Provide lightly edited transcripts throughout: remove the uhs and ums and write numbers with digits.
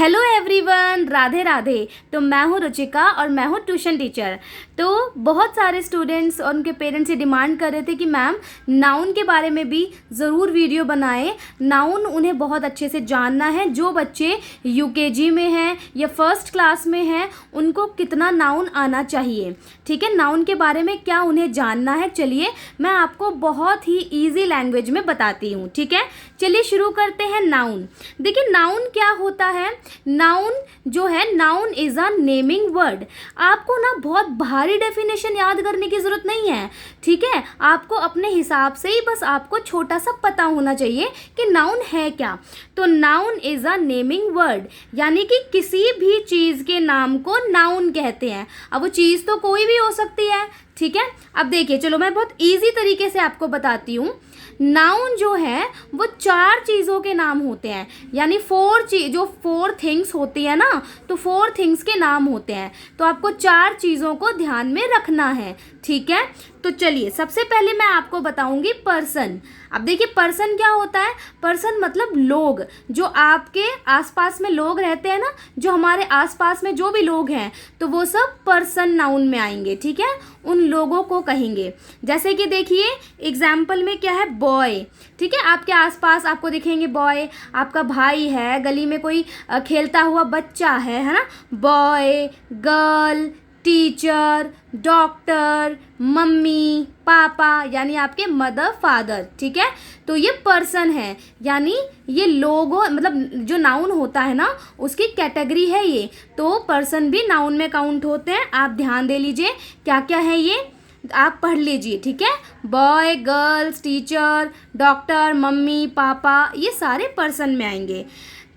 Hello everyone, Radhe Radhe. तो मैं हूँ रुचिका और मैं हूँ ट्यूशन टीचर। तो बहुत सारे स्टूडेंट्स और उनके पेरेंट्स ये डिमांड कर रहे थे कि मैम नाउन के बारे में भी ज़रूर वीडियो बनाएं। नाउन उन्हें बहुत अच्छे से जानना है। जो बच्चे यूकेजी में हैं या फर्स्ट क्लास में हैं उनको कितना नाउन आना चाहिए, ठीक है, नाउन के बारे में क्या उन्हें जानना है। चलिए मैं आपको बहुत ही ईजी लैंग्वेज में बताती हूँ, ठीक है। चलिए शुरू करते हैं। नाउन, देखिए नाउन क्या होता है। नाउन जो है, noun is a naming word. आपको ना बहुत भारी डेफिनेशन याद करने की ज़रूरत नहीं है, ठीक है। आपको अपने हिसाब से ही बस आपको छोटा सा पता होना चाहिए कि नाउन है क्या। तो noun is a naming word, यानी कि किसी भी चीज़ के नाम को नाउन कहते हैं। अब वो चीज़ तो कोई भी हो सकती है, ठीक है। अब देखिए, चलो मैं बहुत इजी तरीके से आपको बताती हूँ। नाउन जो है वो 4 चीज़ों के नाम होते हैं, यानी 4 थिंग्स होती है ना, तो 4 थिंग्स के नाम होते हैं। तो आपको 4 चीज़ों को ध्यान में रखना है, ठीक है। तो चलिए सबसे पहले मैं आपको बताऊंगी पर्सन। अब देखिए पर्सन क्या होता है। पर्सन मतलब लोग, जो आपके आसपास में लोग रहते हैं ना, जो हमारे आसपास में जो भी लोग हैं, तो वो सब पर्सन नाउन में आएंगे, ठीक है। उन लोगों को कहेंगे। जैसे कि देखिए एग्जाम्पल में क्या है, बॉय, ठीक है। आपके आसपास आपको दिखेंगे बॉय, आपका भाई है, गली में कोई खेलता हुआ बच्चा है ना। Boy, girl, teacher, doctor, mummy, पापा, यानी आपके मदर, फादर, ठीक है। तो ये पर्सन है, यानी ये लोगों, मतलब जो नाउन होता है ना उसकी कैटेगरी है ये। तो पर्सन भी नाउन में काउंट होते हैं। आप ध्यान दे लीजिए क्या क्या है ये, आप पढ़ लीजिए, ठीक है। Boy, girls, teacher, doctor, mummy, पापा, ये सारे पर्सन में आएंगे।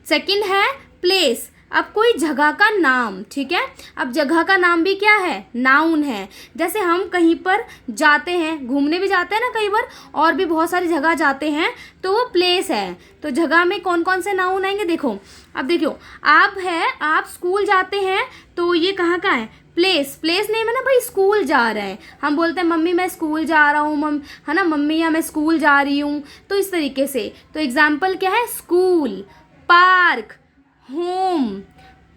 सेकंड है प्लेस। अब कोई जगह का नाम, ठीक है। अब जगह का नाम भी क्या है, नाउन है। जैसे हम कहीं पर जाते हैं, घूमने भी जाते हैं ना कई बार, और भी बहुत सारी जगह जाते हैं, तो वो प्लेस है। तो जगह में कौन कौन से नाउन आएंगे, देखो। अब देखो आप स्कूल जाते हैं, तो ये कहाँ का है, प्लेस। प्लेस नेम है ना भाई, स्कूल जा रहे हैं, हम बोलते हैं मम्मी मैं स्कूल जा रहा हूँ, है ना, मम्मी या मैं स्कूल जा रही हूँ। तो इस तरीके से, तो एग्जाम्पल क्या है, स्कूल, पार्क, होम,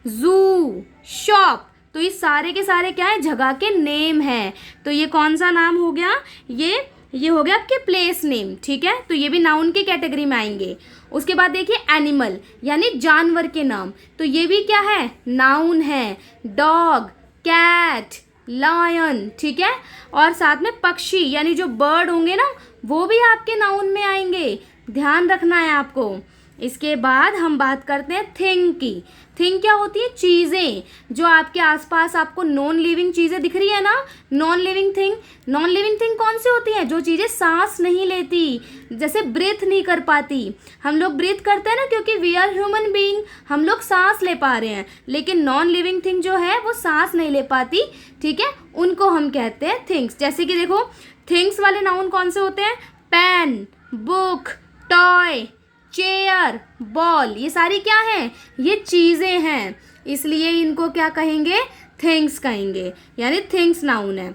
जू, शॉप। तो ये सारे के सारे क्या है, जगह के नेम हैं। तो ये कौन सा नाम हो गया, ये हो गया आपके प्लेस नेम, ठीक है। तो ये भी नाउन की कैटेगरी में आएंगे। उसके बाद देखिए एनिमल, यानी जानवर के नाम। तो ये भी क्या है, नाउन है। डॉग, कैट, लायन, ठीक है। और साथ में पक्षी, यानी जो बर्ड होंगे ना, वो भी आपके नाउन में आएंगे, ध्यान रखना है आपको। इसके बाद हम बात करते हैं थिंग की। थिंग क्या होती है, चीज़ें, जो आपके आसपास आपको नॉन लिविंग चीज़ें दिख रही है ना, non living thing. Non living thing कौन सी होती हैं, जो चीज़ें सांस नहीं लेती, जैसे ब्रीथ नहीं कर पाती। हम लोग ब्रीथ करते हैं ना क्योंकि वी आर ह्यूमन बीइंग, हम लोग सांस ले पा रहे हैं। लेकिन नॉन लिविंग थिंग जो है वो सांस नहीं ले पाती, ठीक है, उनको हम कहते हैं थिंग्स। जैसे कि देखो थिंग्स वाले नाउन कौन से होते हैं, pen, book, toy, chair, ball, ये सारी क्या हैं, ये चीज़ें हैं, इसलिए इनको क्या कहेंगे, थिंग्स कहेंगे, यानी थिंग्स नाउन है।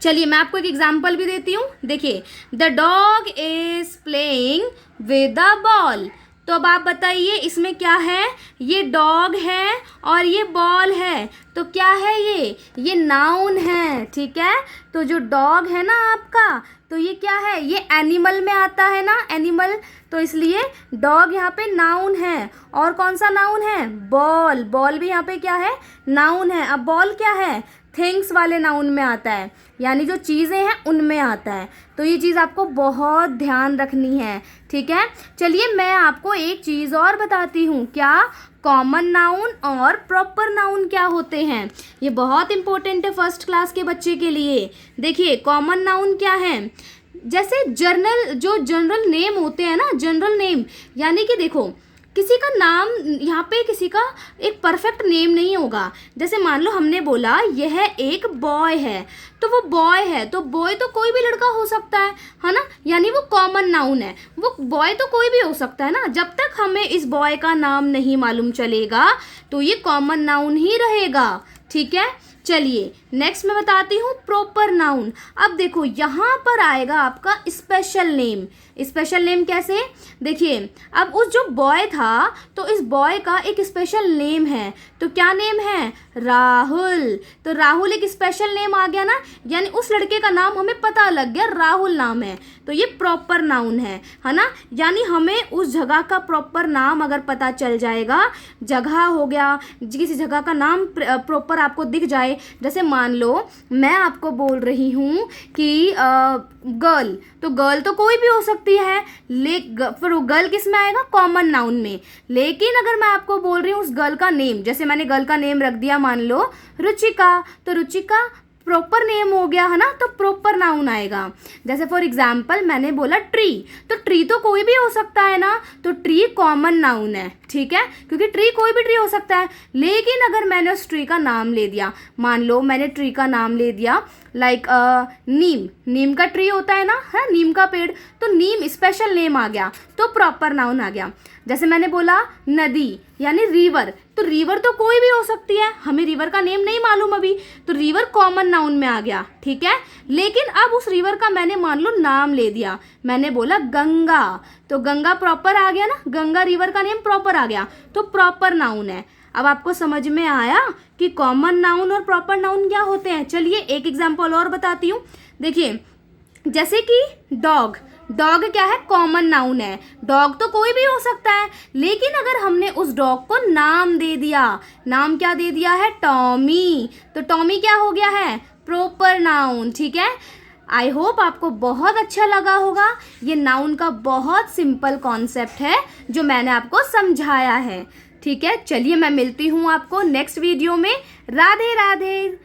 चलिए मैं आपको एक एग्जांपल भी देती हूँ। देखिए, the dog is playing with the ball. तो अब आप बताइए इसमें क्या है, ये डॉग है और ये बॉल है, तो क्या है ये नाउन है, ठीक है। तो जो डॉग है ना आपका, तो ये क्या है, ये एनिमल में आता है ना, एनिमल, तो इसलिए डॉग यहाँ पे नाउन है। और कौन सा नाउन है, बॉल, बॉल भी यहाँ पे क्या है, नाउन है। अब बॉल क्या है, थिंग्स वाले नाउन में आता है, यानी जो चीज़ें हैं उनमें आता है। तो ये चीज़ आपको बहुत ध्यान रखनी है, ठीक है। चलिए मैं आपको एक चीज़ और बताती हूँ, क्या, कॉमन नाउन और प्रॉपर नाउन क्या होते हैं। ये बहुत इंपॉर्टेंट है फर्स्ट क्लास के बच्चे के लिए। देखिए कॉमन नाउन क्या है, जैसे जनरल नेम होते हैं ना, जनरल नेम, यानी कि देखो किसी का नाम, यहाँ पे किसी का एक परफेक्ट नेम नहीं होगा। जैसे मान लो हमने बोला यह एक बॉय है, तो वो बॉय है, तो बॉय तो कोई भी लड़का हो सकता है ना, यानी वो कॉमन नाउन है। वो बॉय तो कोई भी हो सकता है ना, जब तक हमें इस बॉय का नाम नहीं मालूम चलेगा तो ये कॉमन नाउन ही रहेगा, ठीक है। चलिए नेक्स्ट मैं बताती हूँ प्रॉपर नाउन। अब देखो यहाँ पर आएगा आपका स्पेशल नेम, स्पेशल नेम कैसे, देखिए अब उस जो बॉय था तो इस बॉय का एक स्पेशल नेम है, तो क्या नेम है, राहुल। तो राहुल एक स्पेशल नेम आ गया ना, यानी उस लड़के का नाम हमें पता लग गया, राहुल नाम है, तो ये प्रॉपर नाउन है ना। यानी हमें उस जगह का प्रॉपर नाम अगर पता चल जाएगा, जगह हो गया, किसी जगह का नाम प्रॉपर आपको दिख जाए, जैसे मान लो मैं आपको बोल रही हूँ कि गर्ल, तो गर्ल तो कोई भी हो सकती है, फिर गर्ल किस में आएगा, कॉमन नाउन में। लेकिन अगर मैं आपको बोल रही हूँ उस गर्ल का नेम, जैसे मैंने गर्ल का नेम रख दिया मान लो रुचिका, तो रुचिका प्रॉपर नेम हो गया है ना, तो प्रॉपर नाउन आएगा। जैसे फॉर एग्जाम्पल मैंने बोला ट्री, तो ट्री तो कोई भी हो सकता है ना, तो ट्री कॉमन नाउन है, ठीक है, क्योंकि ट्री कोई भी ट्री हो सकता है। लेकिन अगर मैंने उस ट्री का नाम ले दिया, मान लो मैंने ट्री का नाम ले दिया लाइक नीम, नीम का ट्री होता है ना, है नीम का पेड़, तो नीम स्पेशल नेम आ गया, तो प्रॉपर नाउन आ गया। जैसे मैंने बोला नदी यानी रिवर, तो रिवर तो कोई भी हो सकती है, हमें रिवर का नेम नहीं मालूम अभी, तो रिवर कॉमन नाउन में आ गया, ठीक है। लेकिन अब उस रिवर का मैंने मान लो नाम ले दिया, मैंने बोला गंगा, तो गंगा प्रॉपर आ गया ना, गंगा रिवर का नेम प्रॉपर आ गया, तो प्रॉपर नाउन है। अब आपको समझ में आया कि कॉमन नाउन और प्रॉपर नाउन क्या होते हैं। चलिए एक एग्जाम्पल और बताती हूँ। देखिए जैसे कि डॉग, डॉग क्या है, कॉमन नाउन है, डॉग तो कोई भी हो सकता है, लेकिन अगर हमने उस डॉग को नाम दे दिया, नाम क्या दे दिया है, टॉमी, तो टॉमी क्या हो गया है, प्रॉपर नाउन, ठीक है। आई होप आपको बहुत अच्छा लगा होगा, ये नाउन का बहुत सिंपल कॉन्सेप्ट है जो मैंने आपको समझाया है, ठीक है। चलिए मैं मिलती हूँ आपको नेक्स्ट वीडियो में। राधे राधे।